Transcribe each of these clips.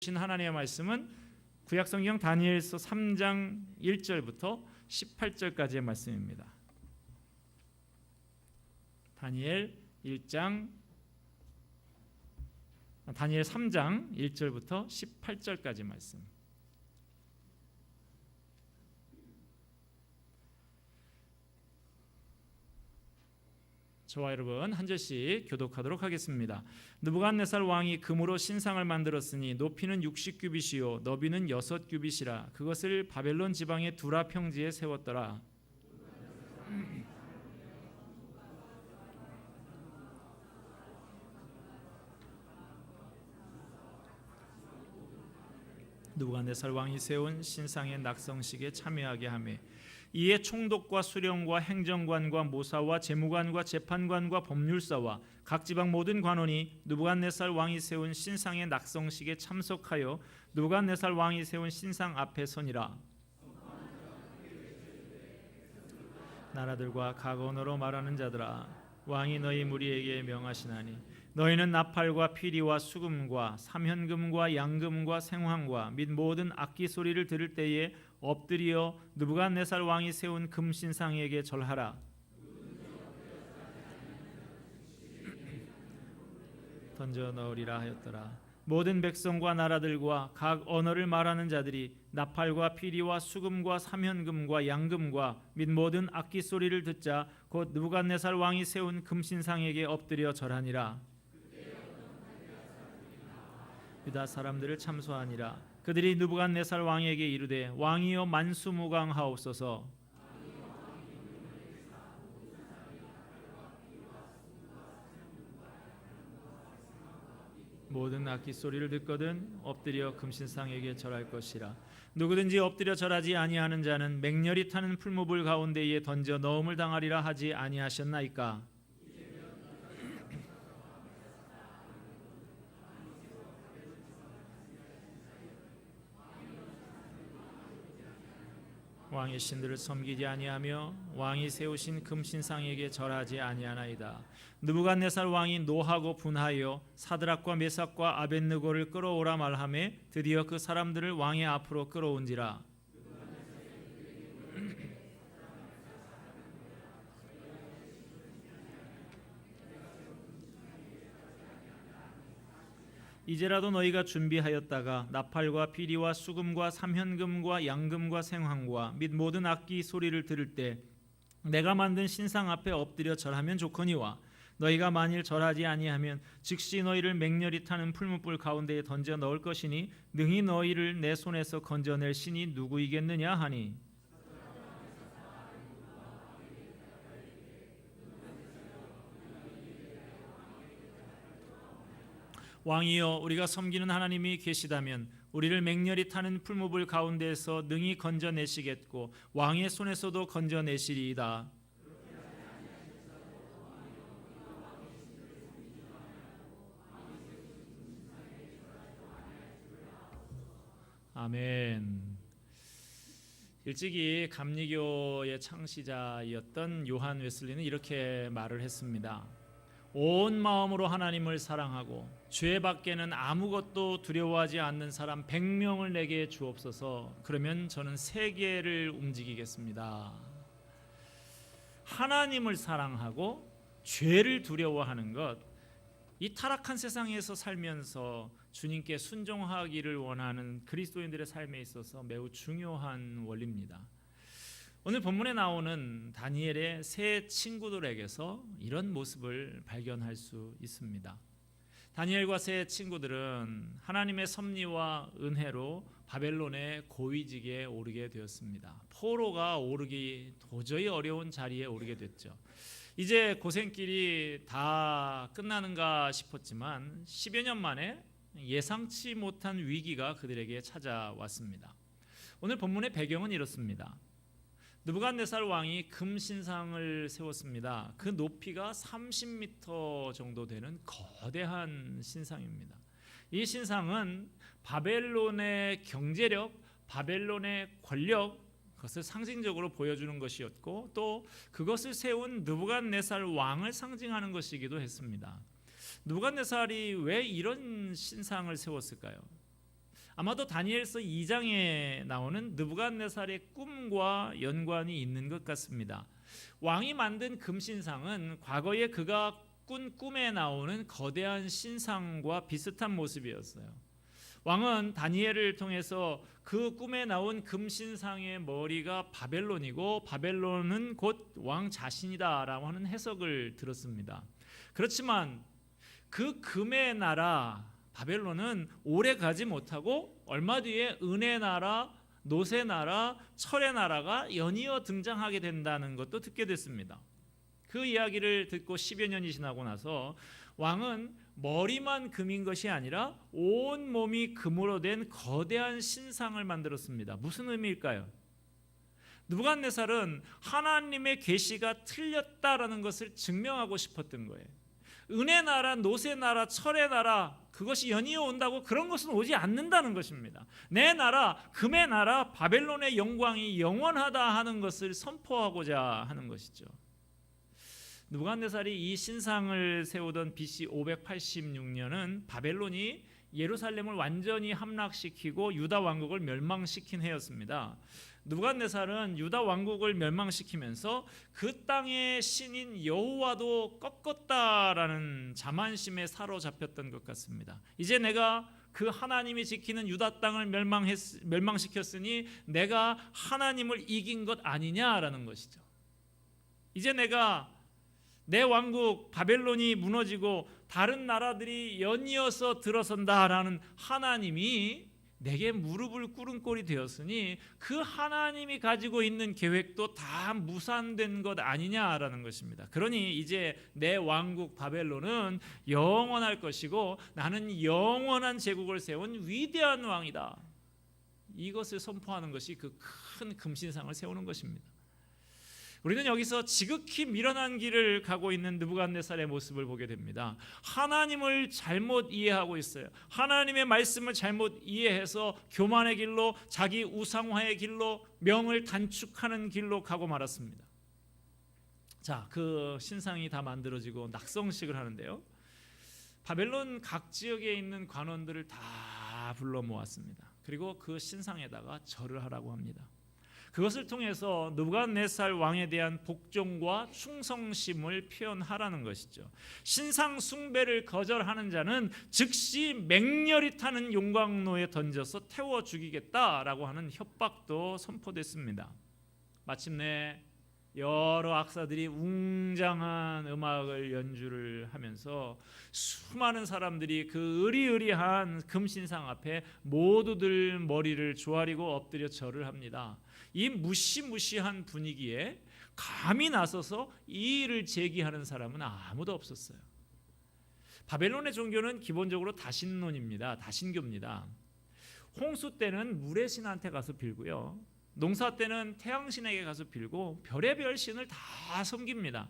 주신 하나님의 말씀은 구약성경 다니엘서 3장 1절부터 18절까지의 말씀입니다. 다니엘 3장 1절부터 18절까지 말씀. 저와 여러분 한 절씩 교독하도록 하겠습니다. 느부갓네살 왕이 금으로 신상을 만들었으니 높이는 60규빗이요 너비는 6규빗이라 그것을 바벨론 지방의 두라 평지에 세웠더라. 느부갓네살 왕이 세운 신상의 낙성식에 참여하게 하며 이에 총독과 수령과 행정관과 모사와 재무관과 재판관과 법률사와 각 지방 모든 관원이 느부갓네살 왕이 세운 신상의 낙성식에 참석하여 느부갓네살 왕이 세운 신상 앞에 서니라. 나라들과 각 언어로 말하는 자들아, 왕이 너희 무리에게 명하시나니 너희는 나팔과 피리와 수금과 삼현금과 양금과 생황과 및 모든 악기 소리를 들을 때에 엎드려 느부갓네살 왕이 세운 금신상에게 절하라. 던져 넣으리라 하였더라. 모든 백성과 나라들과 각 언어를 말하는 자들이 나팔과 피리와 수금과 삼현금과 양금과 및 모든 악기 소리를 듣자 곧 느부갓네살 왕이 세운 금신상에게 엎드려 절하니라. 유다 사람들을 참소하니라. 그들이 느부갓네살 왕에게 이르되 왕이여 만수무강하옵소서. 모든 악기 소리를 듣거든 엎드려 금신상에게 절할 것이라. 누구든지 엎드려 절하지 아니하는 자는 맹렬히 타는 풀무불 가운데에 던져 넣음을 당하리라 하지 아니하셨나이까. 왕의 신들을 섬기지 아니하며 왕이 세우신 금신상에게 절하지 아니하나이다. 느부갓네살 왕이 노하고 분하여 사드락과 메삭과 아벳느고를 끌어오라 말하며 드디어 그 사람들을 왕의 앞으로 끌어온지라. 이제라도 너희가 준비하였다가 나팔과 피리와 수금과 삼현금과 양금과 생황과 및 모든 악기 소리를 들을 때 내가 만든 신상 앞에 엎드려 절하면 좋거니와 너희가 만일 절하지 아니하면 즉시 너희를 맹렬히 타는 풀무불 가운데에 던져 넣을 것이니 능히 너희를 내 손에서 건져낼 신이 누구이겠느냐 하니. 왕이여 우리가 섬기는 하나님이 계시다면 우리를 맹렬히 타는 풀무불 가운데에서 능히 건져내시겠고 왕의 손에서도 건져내시리이다. 아멘. 일찍이 감리교의 창시자였던 요한 웨슬리는 이렇게 말을 했습니다. 온 마음으로 하나님을 사랑하고 죄밖에는 아무것도 두려워하지 않는 사람 100명을 내게 주옵소서. 그러면 저는 세계를 움직이겠습니다. 하나님을 사랑하고 죄를 두려워하는 것, 이 타락한 세상에서 살면서 주님께 순종하기를 원하는 그리스도인들의 삶에 있어서 매우 중요한 원리입니다. 오늘 본문에 나오는 다니엘의 세 친구들에게서 이런 모습을 발견할 수 있습니다. 다니엘과 세 친구들은 하나님의 섭리와 은혜로 바벨론의 고위직에 오르게 되었습니다. 포로가 오르기 도저히 어려운 자리에 오르게 됐죠. 이제 고생길이 다 끝나는가 싶었지만 10여 년 만에 예상치 못한 위기가 그들에게 찾아왔습니다. 오늘 본문의 배경은 이렇습니다. 느부갓네살 왕이 금신상을 세웠습니다. 그 높이가 30m 정도 되는 거대한 신상입니다. 이 신상은 바벨론의 경제력, 바벨론의 권력, 그것을 상징적으로 보여주는 것이었고 또 그것을 세운 느부갓네살 왕을 상징하는 것이기도 했습니다. 느부갓네살이 왜 이런 신상을 세웠을까요? 아마도 다니엘서 2장에 나오는 느부갓네살의 꿈과 연관이 있는 것 같습니다. 왕이 만든 금신상은 과거에 그가 꾼 꿈에 나오는 거대한 신상과 비슷한 모습이었어요. 왕은 다니엘을 통해서 그 꿈에 나온 금신상의 머리가 바벨론이고 바벨론은 곧 왕 자신이다라고 하는 해석을 들었습니다. 그렇지만 그 금의 나라 바벨론은 오래 가지 못하고 얼마 뒤에 은의 나라, 노새 나라, 철의 나라가 연이어 등장하게 된다는 것도 듣게 됐습니다. 그 이야기를 듣고 10여 년이 지나고 나서 왕은 머리만 금인 것이 아니라 온 몸이 금으로 된 거대한 신상을 만들었습니다. 무슨 의미일까요? 느부갓네살은 하나님의 계시가 틀렸다라는 것을 증명하고 싶었던 거예요. 은의 나라, 노새 나라, 철의 나라 그것이 연이어 온다고 그런 것은 오지 않는다는 것입니다. 내 나라, 금의 나라, 바벨론의 영광이 영원하다 하는 것을 선포하고자 하는 것이죠. 느부갓네살이 이 신상을 세우던 BC 586년은 바벨론이 예루살렘을 완전히 함락시키고 유다 왕국을 멸망시킨 해였습니다. 느부갓네살은 유다 왕국을 멸망시키면서 그 땅의 신인 여호와도 꺾었다라는 자만심에 사로잡혔던 것 같습니다. 이제 내가 그 하나님이 지키는 유다 땅을 멸망시켰으니 내가 하나님을 이긴 것 아니냐라는 것이죠. 이제 내가 내 왕국 바벨론이 무너지고 다른 나라들이 연이어서 들어선다라는 하나님이 내게 무릎을 꿇은 꼴이 되었으니 그 하나님이 가지고 있는 계획도 다 무산된 것 아니냐라는 것입니다. 그러니 이제 내 왕국 바벨론은 영원할 것이고 나는 영원한 제국을 세운 위대한 왕이다. 이것을 선포하는 것이 그 큰 금신상을 세우는 것입니다. 우리는 여기서 지극히 미련한 길을 가고 있는 느부갓네살의 모습을 보게 됩니다. 하나님을 잘못 이해하고 있어요. 하나님의 말씀을 잘못 이해해서 교만의 길로, 자기 우상화의 길로, 명을 단축하는 길로 가고 말았습니다. 자, 그 신상이 다 만들어지고 낙성식을 하는데요. 바벨론 각 지역에 있는 관원들을 다 불러 모았습니다. 그리고 그 신상에다가 절을 하라고 합니다. 그것을 통해서 느부갓네살 왕에 대한 복종과 충성심을 표현하라는 것이죠. 신상 숭배를 거절하는 자는 즉시 맹렬히 타는 용광로에 던져서 태워 죽이겠다라고 하는 협박도 선포됐습니다. 마침내 여러 악사들이 웅장한 음악을 연주를 하면서 수많은 사람들이 그 으리으리한 금신상 앞에 모두들 머리를 조아리고 엎드려 절을 합니다. 이 무시무시한 분위기에 감히 나서서 이 일을 제기하는 사람은 아무도 없었어요. 바벨론의 종교는 기본적으로 다신론입니다. 다신교입니다. 홍수 때는 물의 신한테 가서 빌고요. 농사 때는 태양신에게 가서 빌고 별의별 신을 다 섬깁니다.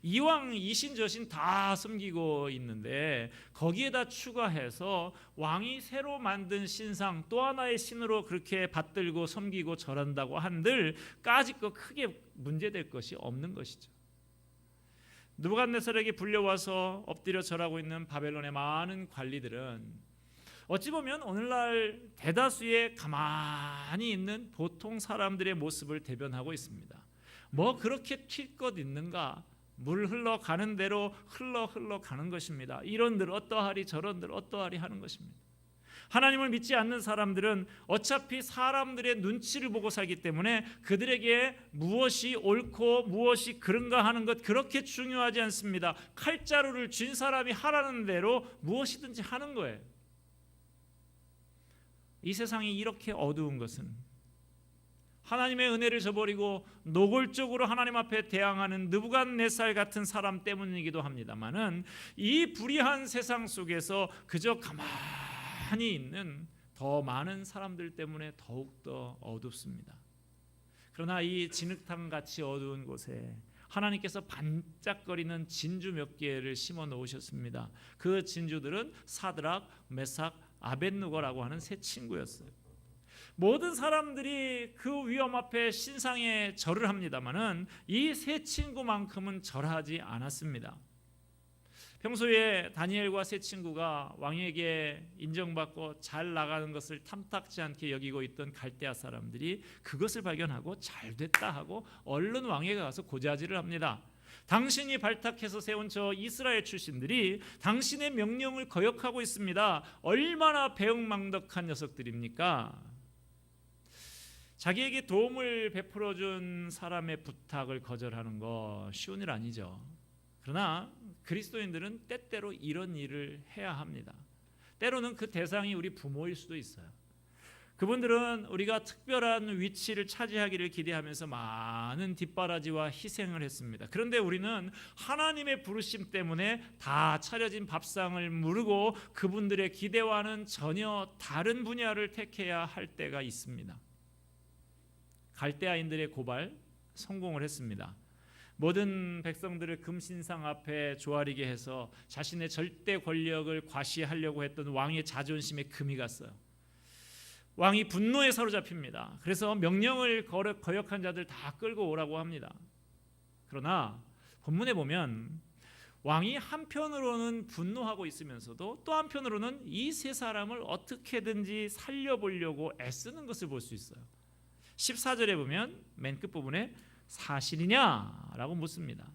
이왕 이신 저신 다 섬기고 있는데 거기에다 추가해서 왕이 새로 만든 신상 또 하나의 신으로 그렇게 받들고 섬기고 절한다고 한들 까짓거 크게 문제될 것이 없는 것이죠. 느부갓네살에게 불려와서 엎드려 절하고 있는 바벨론의 많은 관리들은 어찌 보면 오늘날 대다수의 가만히 있는 보통 사람들의 모습을 대변하고 있습니다. 뭐 그렇게 튈 것 있는가? 물 흘러가는 대로 흘러가는 것입니다. 이런들 어떠하리 저런들 어떠하리 하는 것입니다. 하나님을 믿지 않는 사람들은 어차피 사람들의 눈치를 보고 살기 때문에 그들에게 무엇이 옳고 무엇이 그른가 하는 것 그렇게 중요하지 않습니다. 칼자루를 쥔 사람이 하라는 대로 무엇이든지 하는 거예요. 이 세상이 이렇게 어두운 것은 하나님의 은혜를 저버리고 노골적으로 하나님 앞에 대항하는 느부갓네살 같은 사람 때문이기도 합니다만은 이 불의한 세상 속에서 그저 가만히 있는 더 많은 사람들 때문에 더욱더 어둡습니다. 그러나 이 진흙탕같이 어두운 곳에 하나님께서 반짝거리는 진주 몇 개를 심어 놓으셨습니다. 그 진주들은 사드락, 메삭, 아벳느고라고 하는 세 친구였어요. 모든 사람들이 그 위험 앞에 신상에 절을 합니다마는 이 세 친구만큼은 절하지 않았습니다. 평소에 다니엘과 세 친구가 왕에게 인정받고 잘 나가는 것을 탐탁지 않게 여기고 있던 갈대아 사람들이 그것을 발견하고 잘됐다 하고 얼른 왕에게 가서 고자질을 합니다. 당신이 발탁해서 세운 저 이스라엘 출신들이 당신의 명령을 거역하고 있습니다. 얼마나 배은망덕한 녀석들입니까? 자기에게 도움을 베풀어준 사람의 부탁을 거절하는 거 쉬운 일 아니죠. 그러나 그리스도인들은 때때로 이런 일을 해야 합니다. 때로는 그 대상이 우리 부모일 수도 있어요. 그분들은 우리가 특별한 위치를 차지하기를 기대하면서 많은 뒷바라지와 희생을 했습니다. 그런데 우리는 하나님의 부르심 때문에 다 차려진 밥상을 무르고 그분들의 기대와는 전혀 다른 분야를 택해야 할 때가 있습니다. 갈대아인들의 고발 성공을 했습니다. 모든 백성들을 금신상 앞에 조아리게 해서 자신의 절대 권력을 과시하려고 했던 왕의 자존심에 금이 갔어요. 왕이 분노에 사로잡힙니다. 그래서 명령을 거역한 자들 다 끌고 오라고 합니다. 그러나 본문에 보면 왕이 한편으로는 분노하고 있으면서도 또 한편으로는 이 세 사람을 어떻게든지 살려보려고 애쓰는 것을 볼 수 있어요. 14절에 보면 맨 끝부분에 사실이냐라고 묻습니다.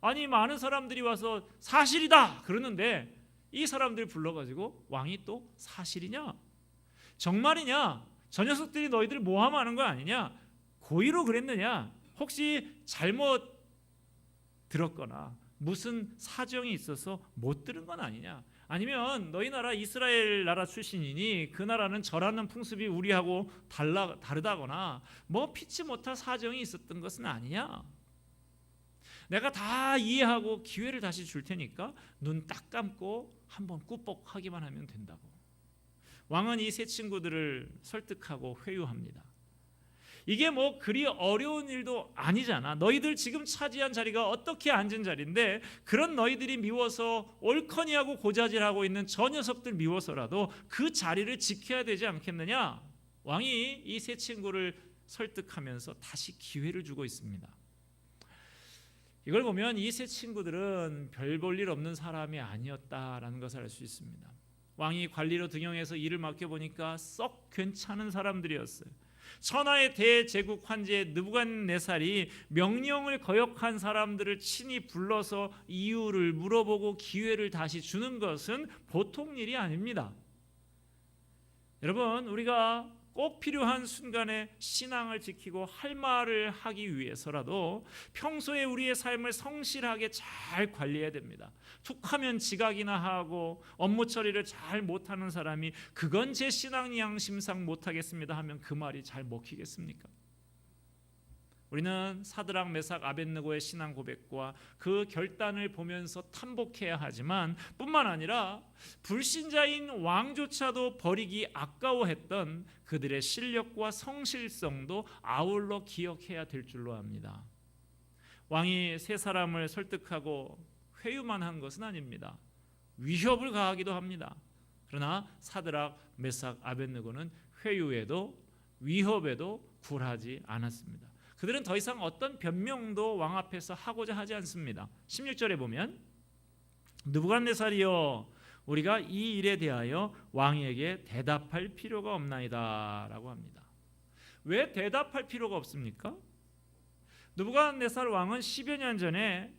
아니 많은 사람들이 와서 사실이다 그러는데 이 사람들 불러가지고 왕이 또 사실이냐? 정말이냐? 저 녀석들이 너희들 모함하는 거 아니냐? 고의로 그랬느냐? 혹시 잘못 들었거나 무슨 사정이 있어서 못 들은 건 아니냐? 아니면 너희 나라 이스라엘 나라 출신이니 그 나라는 절하는 풍습이 우리하고 다르다거나 뭐 피치 못할 사정이 있었던 것은 아니냐? 내가 다 이해하고 기회를 다시 줄 테니까 눈 딱 감고 한번 꾸벅하기만 하면 된다고. 왕은 이 세 친구들을 설득하고 회유합니다. 이게 뭐 그리 어려운 일도 아니잖아. 너희들 지금 차지한 자리가 어떻게 앉은 자리인데 그런 너희들이 미워서 옳거니하고 고자질하고 있는 저 녀석들 미워서라도 그 자리를 지켜야 되지 않겠느냐? 왕이 이 세 친구를 설득하면서 다시 기회를 주고 있습니다. 이걸 보면 이 세 친구들은 별 볼 일 없는 사람이 아니었다라는 것을 알 수 있습니다. 왕이 관리로 등용해서 일을 맡겨보니까 썩 괜찮은 사람들이었어요. 천하의 대제국 황제 느부갓네살이 명령을 거역한 사람들을 친히 불러서 이유를 물어보고 기회를 다시 주는 것은 보통 일이 아닙니다. 여러분, 우리가 꼭 필요한 순간에 신앙을 지키고 할 말을 하기 위해서라도 평소에 우리의 삶을 성실하게 잘 관리해야 됩니다. 툭하면 지각이나 하고 업무 처리를 잘 못하는 사람이 그건 제 신앙 양심상 못하겠습니다 하면 그 말이 잘 먹히겠습니까? 우리는 사드락 메삭 아벳느고의 신앙 고백과 그 결단을 보면서 탐복해야 하지만 뿐만 아니라 불신자인 왕조차도 버리기 아까워했던 그들의 실력과 성실성도 아울러 기억해야 될 줄로 압니다. 왕이 세 사람을 설득하고 회유만 한 것은 아닙니다. 위협을 가하기도 합니다. 그러나 사드락 메삭 아벳느고는 회유에도 위협에도 굴하지 않았습니다. 그들은 더 이상 어떤 변명도 왕 앞에서 하고자 하지 않습니다. 16절에 보면 느부갓네살이여 우리가 이 일에 대하여 왕에게 대답할 필요가 없나이다 라고 합니다. 왜 대답할 필요가 없습니까? 느부갓네살 왕은 10여 년 전에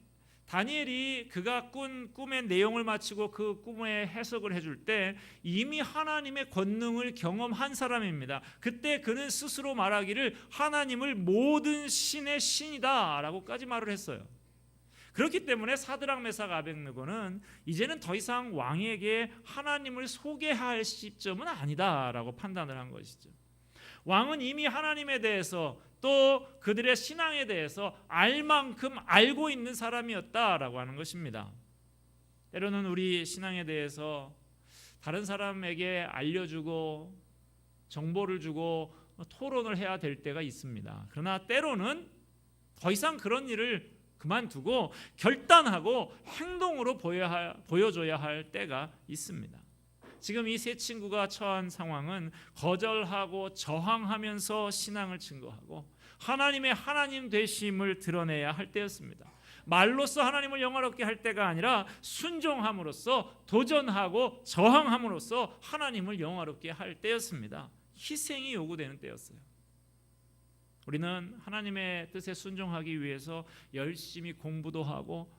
다니엘이 그가 꾼 꿈의 내용을 마치고 그 꿈의 해석을 해줄 때 이미 하나님의 권능을 경험한 사람입니다. 그때 그는 스스로 말하기를 하나님을 모든 신의 신이다 라고까지 말을 했어요. 그렇기 때문에 사드락 메삭 아벳느고는 이제는 더 이상 왕에게 하나님을 소개할 시점은 아니다라고 판단을 한 것이죠. 왕은 이미 하나님에 대해서 또 그들의 신앙에 대해서 알 만큼 알고 있는 사람이었다라고 하는 것입니다. 때로는 우리 신앙에 대해서 다른 사람에게 알려주고 정보를 주고 토론을 해야 될 때가 있습니다. 그러나 때로는 더 이상 그런 일을 그만두고 결단하고 행동으로 보여줘야 할 때가 있습니다. 지금 이 세 친구가 처한 상황은 거절하고 저항하면서 신앙을 증거하고 하나님의 하나님 되심을 드러내야 할 때였습니다. 말로써 하나님을 영화롭게 할 때가 아니라 순종함으로써, 도전하고 저항함으로써 하나님을 영화롭게 할 때였습니다. 희생이 요구되는 때였어요. 우리는 하나님의 뜻에 순종하기 위해서 열심히 공부도 하고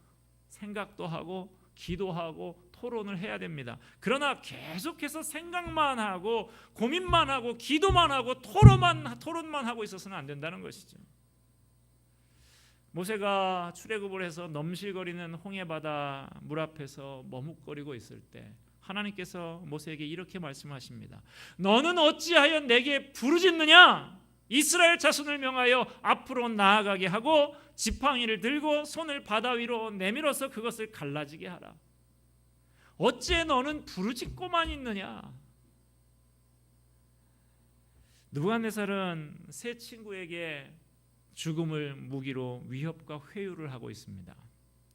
생각도 하고 기도하고 토론을 해야 됩니다. 그러나 계속해서 생각만 하고 고민만 하고 기도만 하고 토론만 하고 있어서는 안 된다는 것이죠. 모세가 출애굽을 해서 넘실거리는 홍해바다 물 앞에서 머뭇거리고 있을 때 하나님께서 모세에게 이렇게 말씀하십니다. 너는 어찌하여 내게 부르짖느냐? 이스라엘 자손을 명하여 앞으로 나아가게 하고 지팡이를 들고 손을 바다 위로 내밀어서 그것을 갈라지게 하라. 어찌 너는 부르짖고만 있느냐? 느부갓네살은 세 친구에게 죽음을 무기로 위협과 회유를 하고 있습니다.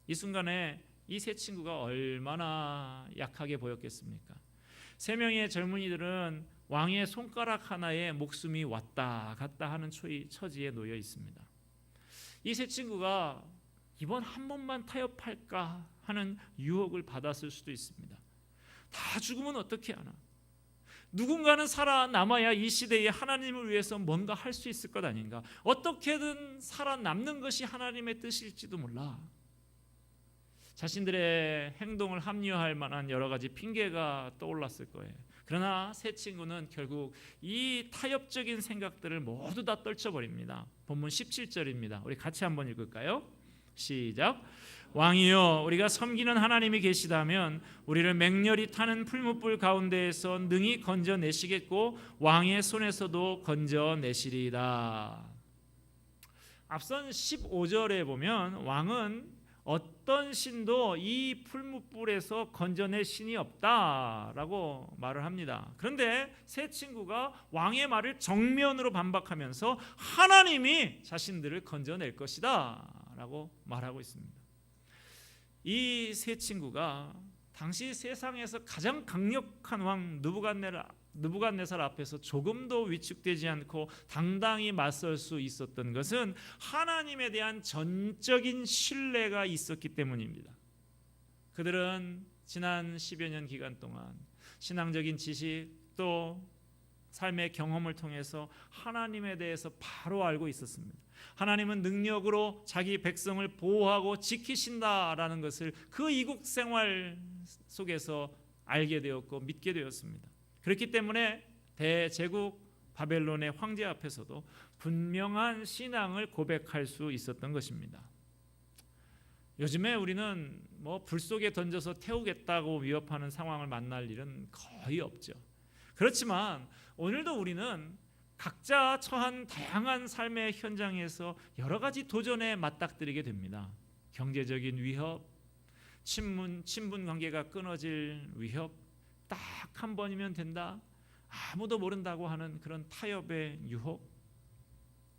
이 순간에 이 세 친구가 얼마나 약하게 보였겠습니까? 세 명의 젊은이들은 왕의 손가락 하나에 목숨이 왔다 갔다 하는 처지에 놓여 있습니다. 이 세 친구가 이번 한 번만 타협할까 하는 유혹을 받았을 수도 있습니다. 다 죽으면 어떻게 하나? 누군가는 살아남아야 이 시대에 하나님을 위해서 뭔가 할 수 있을 것 아닌가? 어떻게든 살아남는 것이 하나님의 뜻일지도 몰라. 자신들의 행동을 합리화할 만한 여러 가지 핑계가 떠올랐을 거예요. 그러나 세 친구는 결국 이 타협적인 생각들을 모두 다 떨쳐버립니다. 본문 17절입니다. 우리 같이 한번 읽을까요? 시작. 왕이여, 우리가 섬기는 하나님이 계시다면 우리를 맹렬히 타는 풀무불 가운데에서 능히 건져내시겠고 왕의 손에서도 건져내시리이다. 앞선 15절에 보면 왕은 어떤 신도 이 풀무불에서 건져낼 신이 없다라고 말을 합니다. 그런데 세 친구가 왕의 말을 정면으로 반박하면서 하나님이 자신들을 건져낼 것이다 라고 말하고 있습니다. 이 세 친구가 당시 세상에서 가장 강력한 왕 느부갓네살 앞에서 조금도 위축되지 않고 당당히 맞설 수 있었던 것은 하나님에 대한 전적인 신뢰가 있었기 때문입니다. 그들은 지난 10여 년 기간 동안 신앙적인 지식 또 삶의 경험을 통해서 하나님에 대해서 바로 알고 있었습니다. 하나님은 능력으로 자기 백성을 보호하고 지키신다라는 것을 그 이국 생활 속에서 알게 되었고 믿게 되었습니다. 그렇기 때문에 대제국 바벨론의 황제 앞에서도 분명한 신앙을 고백할 수 있었던 것입니다. 요즘에 우리는 불 속에 던져서 태우겠다고 위협하는 상황을 만날 일은 거의 없죠. 그렇지만 오늘도 우리는 각자 처한 다양한 삶의 현장에서 여러 가지 도전에 맞닥뜨리게 됩니다. 경제적인 위협, 친분 관계가 끊어질 위협, 딱 한 번이면 된다, 아무도 모른다고 하는 그런 타협의 유혹.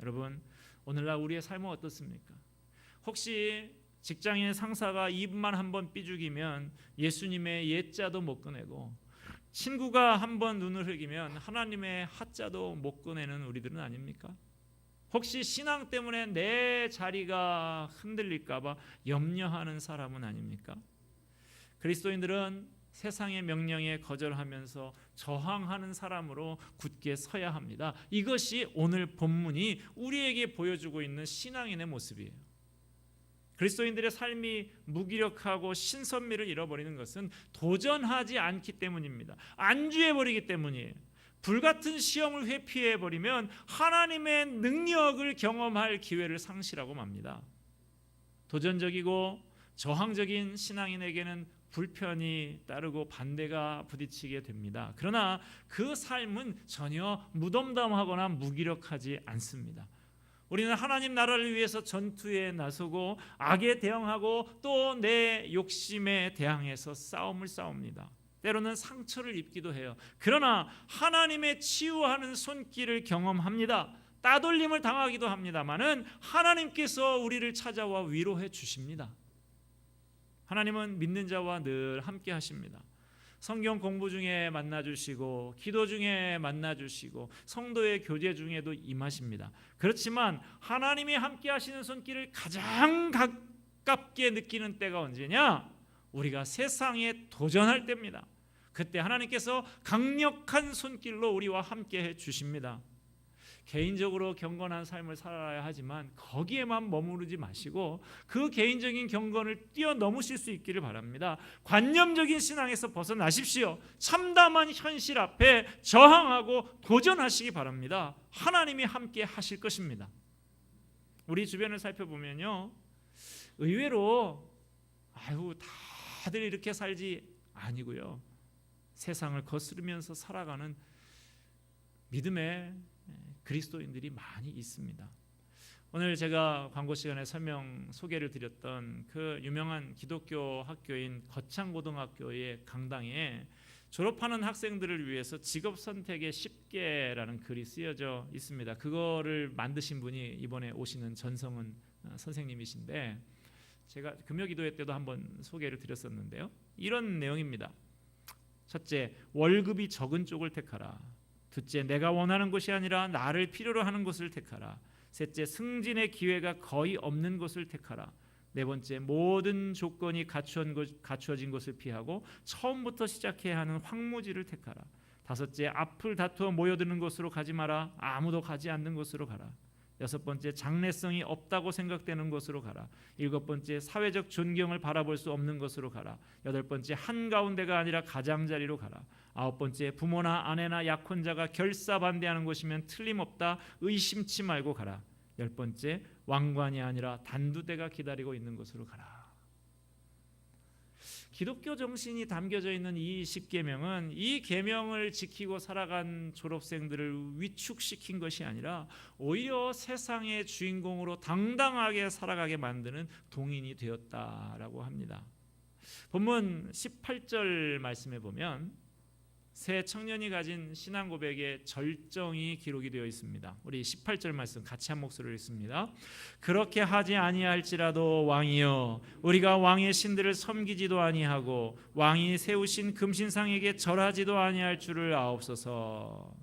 여러분, 오늘날 우리의 삶은 어떻습니까? 혹시 직장인 상사가 입만 한번 삐죽이면 예수님의 예자도 못 꺼내고, 친구가 한번 눈을 흘기면 하나님의 하자도 못 꺼내는 우리들은 아닙니까? 혹시 신앙 때문에 내 자리가 흔들릴까 봐 염려하는 사람은 아닙니까? 그리스도인들은 세상의 명령에 거절하면서 저항하는 사람으로 굳게 서야 합니다. 이것이 오늘 본문이 우리에게 보여주고 있는 신앙인의 모습이에요. 그리스도인들의 삶이 무기력하고 신선미를 잃어버리는 것은 도전하지 않기 때문입니다. 안주해버리기 때문이에요. 불같은 시험을 회피해버리면 하나님의 능력을 경험할 기회를 상실하고 맙니다. 도전적이고 저항적인 신앙인에게는 불편이 따르고 반대가 부딪히게 됩니다. 그러나 그 삶은 전혀 무덤덤하거나 무기력하지 않습니다. 우리는 하나님 나라를 위해서 전투에 나서고 악에 대응하고 또 내 욕심에 대항해서 싸움을 싸웁니다. 때로는 상처를 입기도 해요. 그러나 하나님의 치유하는 손길을 경험합니다. 따돌림을 당하기도 합니다마는 하나님께서 우리를 찾아와 위로해 주십니다. 하나님은 믿는 자와 늘 함께 하십니다. 성경 공부 중에 만나주시고 기도 중에 만나주시고 성도의 교제 중에도 임하십니다. 그렇지만 하나님이 함께 하시는 손길을 가장 가깝게 느끼는 때가 언제냐? 우리가 세상에 도전할 때입니다. 그때 하나님께서 강력한 손길로 우리와 함께 해 주십니다. 개인적으로 경건한 삶을 살아야 하지만 거기에만 머무르지 마시고 그 개인적인 경건을 뛰어넘으실 수 있기를 바랍니다. 관념적인 신앙에서 벗어나십시오. 참담한 현실 앞에 저항하고 도전하시기 바랍니다. 하나님이 함께 하실 것입니다. 우리 주변을 살펴보면요, 의외로 다들 이렇게 살지 아니고요, 세상을 거스르면서 살아가는 믿음의 그리스도인들이 많이 있습니다. 오늘 제가 광고 시간에 소개를 드렸던 그 유명한 기독교 학교인 거창고등학교의 강당에 졸업하는 학생들을 위해서 직업 선택의 10개라는 글이 쓰여져 있습니다. 그거를 만드신 분이 이번에 오시는 전성은 선생님이신데, 제가 금요기도회 때도 한번 소개를 드렸었는데요, 이런 내용입니다. 첫째, 월급이 적은 쪽을 택하라. 둘째, 내가 원하는 것이 아니라 나를 필요로 하는 것을 택하라. 셋째, 승진의 기회가 거의 없는 것을 택하라. 네 번째, 모든 조건이 갖추어진 것을 피하고 처음부터 시작해야 하는 황무지를 택하라. 다섯째, 앞을 다투어 모여드는 곳으로 가지 마라. 아무도 가지 않는 곳으로 가라. 여섯 번째, 장래성이 없다고 생각되는 곳으로 가라. 일곱 번째, 사회적 존경을 바라볼 수 없는 곳으로 가라. 여덟 번째, 한가운데가 아니라 가장자리로 가라. 아홉 번째, 부모나 아내나 약혼자가 결사반대하는 곳이면 틀림없다 의심치 말고 가라. 열 번째, 왕관이 아니라 단두대가 기다리고 있는 곳으로 가라. 기독교 정신이 담겨져 있는 이 10계명은 이 계명을 지키고 살아간 졸업생들을 위축시킨 것이 아니라 오히려 세상의 주인공으로 당당하게 살아가게 만드는 동인이 되었다라고 합니다. 본문 18절 말씀에 보면 새 청년이 가진 신앙 고백의 절정이 기록이 되어 있습니다. 우리 18절 말씀 같이 한 목소리로 읽습니다. 그렇게 하지 아니할지라도 왕이여, 우리가 왕의 신들을 섬기지도 아니하고 왕이 세우신 금신상에게 절하지도 아니할 줄을 아옵소서.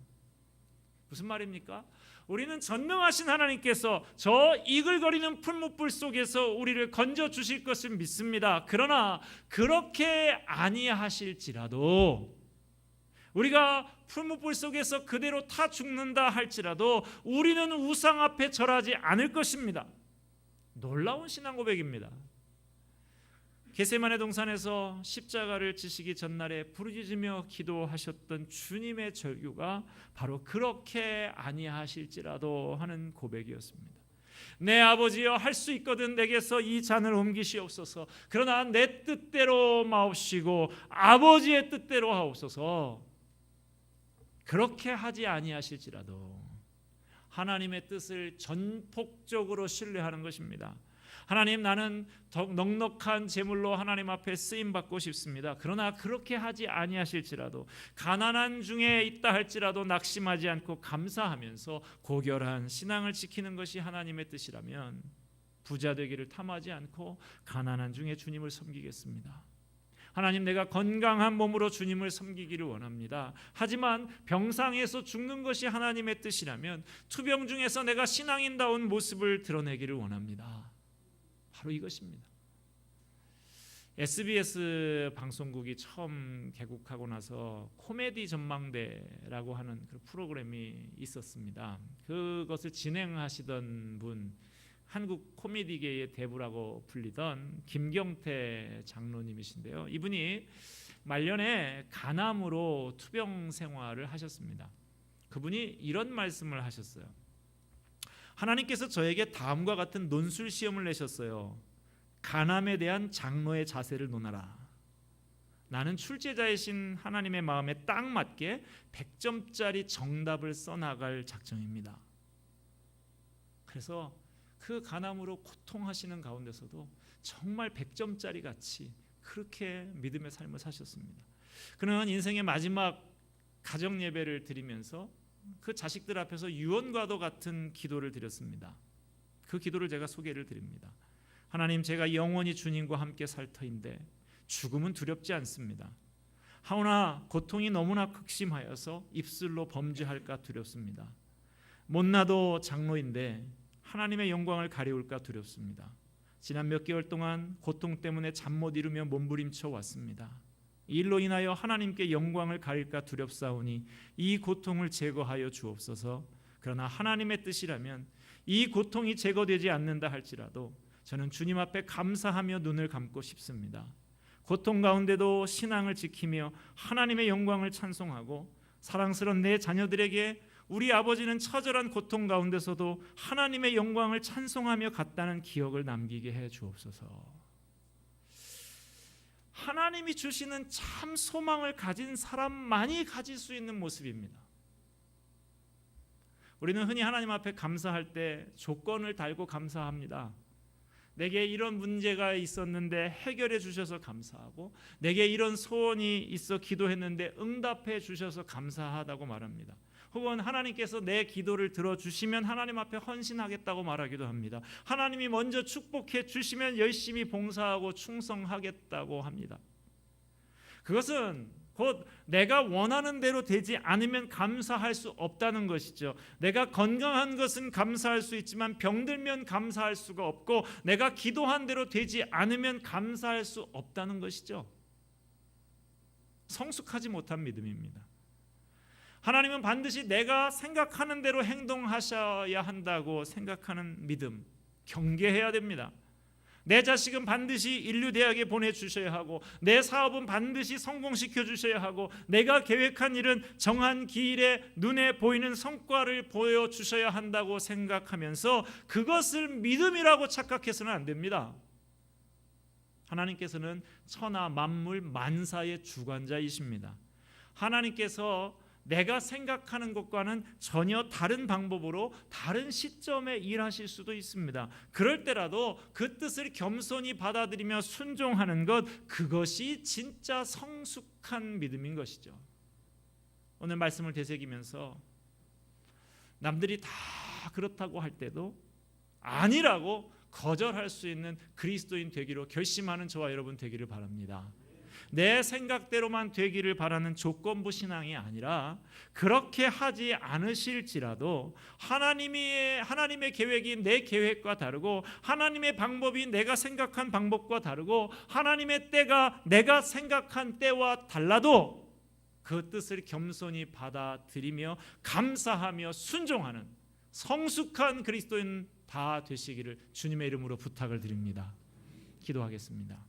무슨 말입니까? 우리는 전능하신 하나님께서 저 이글거리는 풀무불 속에서 우리를 건져 주실 것을 믿습니다. 그러나 그렇게 아니하실지라도, 우리가 풀무불 속에서 그대로 타 죽는다 할지라도 우리는 우상 앞에 절하지 않을 것입니다. 놀라운 신앙 고백입니다. 겟세마네 동산에서 십자가를 지시기 전날에 부르짖으며 기도하셨던 주님의 절규가 바로 그렇게 아니하실지라도 하는 고백이었습니다. 내 아버지여, 할 수 있거든 내게서 이 잔을 옮기시옵소서. 그러나 내 뜻대로 마옵시고 아버지의 뜻대로 하옵소서. 그렇게 하지 아니하실지라도 하나님의 뜻을 전폭적으로 신뢰하는 것입니다. 하나님, 나는 더욱 넉넉한 재물로 하나님 앞에 쓰임 받고 싶습니다. 그러나 그렇게 하지 아니하실지라도, 가난한 중에 있다 할지라도 낙심하지 않고 감사하면서 고결한 신앙을 지키는 것이 하나님의 뜻이라면 부자 되기를 탐하지 않고 가난한 중에 주님을 섬기겠습니다. 하나님, 내가 건강한 몸으로 주님을 섬기기를 원합니다. 하지만 병상에서 죽는 것이 하나님의 뜻이라면 투병 중에서 내가 신앙인다운 모습을 드러내기를 원합니다. 바로 이것입니다. SBS 방송국이 처음 개국하고 나서 코미디 전망대라고 하는 그 프로그램이 있었습니다. 그것을 진행하시던 분, 한국 코미디계의 대부라고 불리던 김경태 장로님이신데요. 이분이 말년에 간암으로 투병 생활을 하셨습니다. 그분이 이런 말씀을 하셨어요. 하나님께서 저에게 다음과 같은 논술 시험을 내셨어요. 간암에 대한 장로의 자세를 논하라. 나는 출제자이신 하나님의 마음에 딱 맞게 100점짜리 정답을 써나갈 작정입니다. 그래서 그 간암으로 고통하시는 가운데서도 정말 100점짜리 같이 그렇게 믿음의 삶을 사셨습니다. 그는 인생의 마지막 가정 예배를 드리면서 그 자식들 앞에서 유언과도 같은 기도를 드렸습니다. 그 기도를 제가 소개를 드립니다. 하나님, 제가 영원히 주님과 함께 살 터인데 죽음은 두렵지 않습니다. 하오나 고통이 너무나 극심하여서 입술로 범죄할까 두렵습니다. 못나도 장로인데 하나님의 영광을 가리울까 두렵습니다. 지난 몇 개월 동안 고통 때문에 잠 못 이루며 몸부림쳐 왔습니다. 이 일로 인하여 하나님께 영광을 가릴까 두렵사오니 이 고통을 제거하여 주옵소서. 그러나 하나님의 뜻이라면 이 고통이 제거되지 않는다 할지라도 저는 주님 앞에 감사하며 눈을 감고 싶습니다. 고통 가운데도 신앙을 지키며 하나님의 영광을 찬송하고 사랑스러운 내 자녀들에게 우리 아버지는 처절한 고통 가운데서도 하나님의 영광을 찬송하며 갔다는 기억을 남기게 해 주옵소서. 하나님이 주시는 참 소망을 가진 사람만이 가질 수 있는 모습입니다. 우리는 흔히 하나님 앞에 감사할 때 조건을 달고 감사합니다. 내게 이런 문제가 있었는데 해결해 주셔서 감사하고, 내게 이런 소원이 있어 기도했는데 응답해 주셔서 감사하다고 말합니다. 혹은 하나님께서 내 기도를 들어주시면 하나님 앞에 헌신하겠다고 말하기도 합니다. 하나님이 먼저 축복해 주시면 열심히 봉사하고 충성하겠다고 합니다. 그것은 곧 내가 원하는 대로 되지 않으면 감사할 수 없다는 것이죠. 내가 건강한 것은 감사할 수 있지만 병들면 감사할 수가 없고, 내가 기도한 대로 되지 않으면 감사할 수 없다는 것이죠. 성숙하지 못한 믿음입니다. 하나님은 반드시 내가 생각하는 대로 행동하셔야 한다고 생각하는 믿음, 경계해야 됩니다. 내 자식은 반드시 인류대학에 보내주셔야 하고, 내 사업은 반드시 성공시켜 주셔야 하고, 내가 계획한 일은 정한 기일에 눈에 보이는 성과를 보여주셔야 한다고 생각하면서 그것을 믿음이라고 착각해서는 안 됩니다. 하나님께서는 천하 만물 만사의 주관자이십니다. 하나님께서 내가 생각하는 것과는 전혀 다른 방법으로 다른 시점에 일하실 수도 있습니다. 그럴 때라도 그 뜻을 겸손히 받아들이며 순종하는 것, 그것이 진짜 성숙한 믿음인 것이죠. 오늘 말씀을 되새기면서 남들이 다 그렇다고 할 때도 아니라고 거절할 수 있는 그리스도인 되기로 결심하는 저와 여러분 되기를 바랍니다. 내 생각대로만 되기를 바라는 조건부 신앙이 아니라, 그렇게 하지 않으실지라도 하나님의 계획이 내 계획과 다르고, 하나님의 방법이 내가 생각한 방법과 다르고, 하나님의 때가 내가 생각한 때와 달라도 그 뜻을 겸손히 받아들이며 감사하며 순종하는 성숙한 그리스도인 다 되시기를 주님의 이름으로 부탁을 드립니다. 기도하겠습니다.